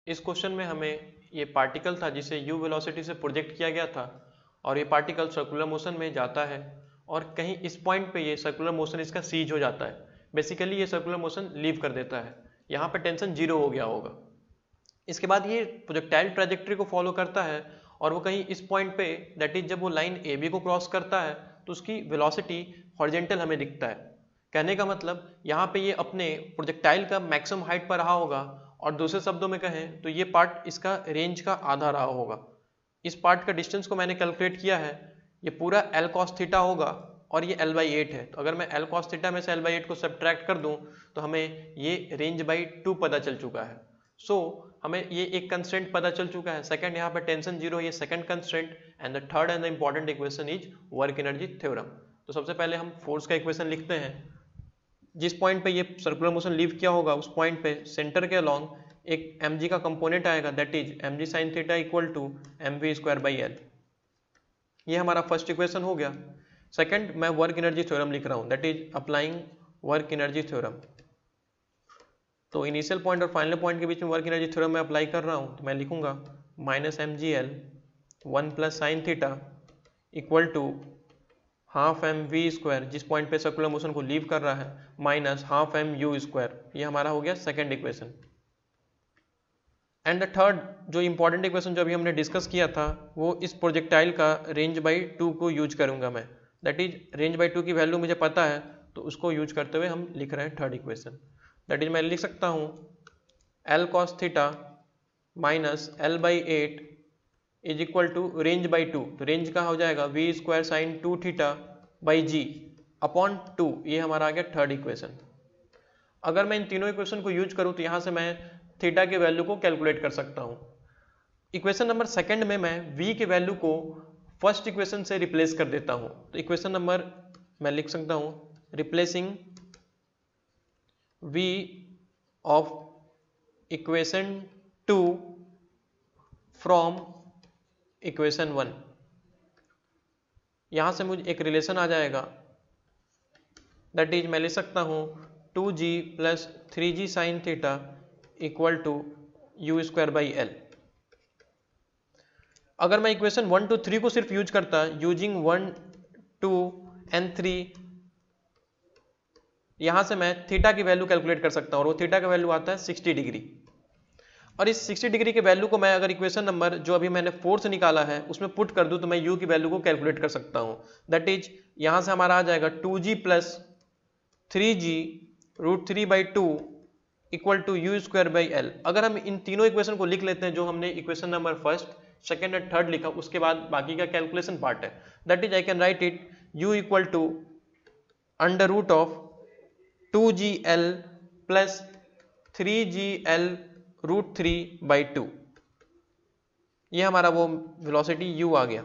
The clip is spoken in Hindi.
इस क्वेश्चन में हमें ये पार्टिकल था जिसे u वेलोसिटी से प्रोजेक्ट किया गया था और ये पार्टिकल सर्कुलर मोशन में जाता है और कहीं इस पॉइंट पे ये सर्कुलर मोशन इसका सीज हो जाता है। बेसिकली ये सर्कुलर मोशन लीव कर देता है, यहाँ पे टेंशन जीरो हो गया होगा। इसके बाद ये प्रोजेक्टाइल ट्रैजेक्टरी को फॉलो करता है और वो कहीं इस पॉइंट पे दैट इज जब वो लाइन ए बी को क्रॉस करता है तो उसकी वेलोसिटी हॉरिजेंटल हमें दिखता है। कहने का मतलब यहाँ पे ये अपने प्रोजेक्टाइल का मैक्सिमम हाइट पर रहा होगा और दूसरे शब्दों में कहें तो ये पार्ट इसका रेंज का आधा रहा होगा। इस पार्ट का डिस्टेंस को मैंने कैलकुलेट किया है, ये पूरा एल कॉस थीटा होगा और ये एल बाई 8 है। तो अगर मैं एल कॉस थीटा में से एल बाई 8 को सब्ट्रैक्ट कर दूं तो हमें ये रेंज बाई 2 पता चल चुका है। सो हमें ये एक कंस्ट्रेंट पता चल चुका है। सेकंड यहाँ पे टेंशन जीरो, ये second constraint and the third and the important equation is work energy theorem. तो सबसे पहले हम फोर्स का इक्वेशन लिखते हैं। जिस पॉइंट पे ये सर्कुलर मोशन लीव किया होगा उस पॉइंट पे सेंटर के अलोंग एक mg का कंपोनेंट आएगा that is mg sin theta equal to mv square by L. ये हमारा फर्स्ट इक्वेशन हो गया। सेकंड मैं वर्क एनर्जी थ्योरम लिख रहा हूँ that is applying work energy theorem. तो इनिशियल पॉइंट और फाइनल पॉइंट के बीच में वर्क एनर्जी थ्योरम मैं अप्लाई कर रहा हूँ तो मैं लिखूंगा minus M G L 1 plus sine theta equal to half M V square, जिस पॉइंट पे सर्कुलर मोशन को लीव कर रहा है, minus half M U square. ये हमारा हो गया second equation. And the third जो इंपॉर्टेंट इक्वेशन जो अभी हमने डिस्कस किया था वो इस प्रोजेक्टाइल का रेंज बाई 2 को यूज करूंगा मैं। दैट इज रेंज बाई 2 की वैल्यू मुझे पता है तो उसको यूज करते हुए हम लिख रहे हैं थर्ड इक्वेशन। दैट इज मैं लिख सकता हूँ L cos theta minus L by 8 is equal to range by 2। तो रेंज का हो जाएगा V square sine 2 theta by G upon 2। ये हमारा आ गया थर्ड इक्वेशन। अगर मैं इन तीनों इक्वेशन को यूज करूँ तो यहाँ से मैं थीटा के वैल्यू को कैलकुलेट कर सकता हूँ। इक्वेशन नंबर सेकंड में मैं v के वैल्यू को फर्स्ट इक्वेशन से रिप्लेस कर देता हूँ। तो इक्वेशन नंबर मैं लिख सकता हूँ replacing v of equation 2 from equation 1। यहाँ से मुझे एक रिलेशन आ जाएगा दैट इज मैं लिख सकता हूँ 2g plus 3g sine theta equal to U square by L. अगर मैं इक्वेशन 1 2 3 को सिर्फ यूज करता यूजिंग 1 2 एंड 3, यहां से मैं थीटा की वैल्यू कैलकुलेट कर सकता हूं और वो थीटा का वैल्यू आता है 60 डिग्री। और इस 60 डिग्री के वैल्यू को मैं अगर इक्वेशन नंबर जो अभी मैंने 4 से निकाला है उसमें पुट कर दूं तो मैं u की वैल्यू को कैलकुलेट कर सकता हूं। दैट इज यहां से हमारा आ जाएगा 2g plus 3g root 3 by 2 equal to U square by L. अगर हम इन तीनों इक्वेशन को लिख लेते हैं जो हमने इक्वेशन नंबर फर्स्ट सेकेंड और थर्ड लिखा, उसके बाद बाकी का कैलकुलेशन पार्ट है। That is I can write it u equal to under root of 2gl plus 3gl root 3 by 2। ये हमारा वो वेलोसिटी u आ गया।